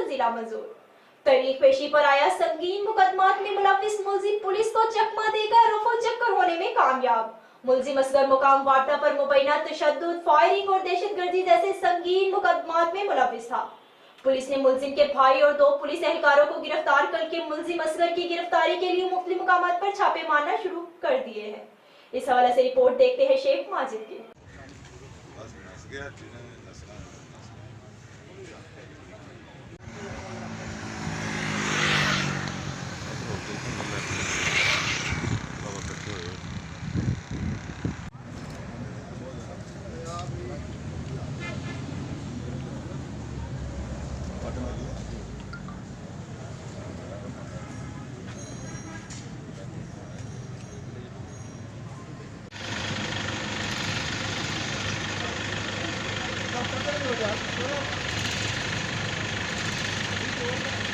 मंजिला मंजूर। तरीक पेशी पर आया संगीन मुकदमात में मुलविस मुलजिम पुलिस को चकमा देकर रफो चक्कर होने में कामयाब। मुलजिम असगर मुकाम वाटा पर मुबैना तशद्दुद, फायरिंग और दहशतगर्दी जैसे संगीन मुकदमात में मुलविस था। पुलिस ने मुलजिम के भाई और 2 पुलिस एहलकारों को गिरफ्तार करके मुलजिम असगर की गिरफ्तारी के लिए मुख्तलिफ मुकामात पर छापे मारना शुरू कर दिए हैं। इस हवाले से रिपोर्ट देखते हैं शेख माजिद की। हो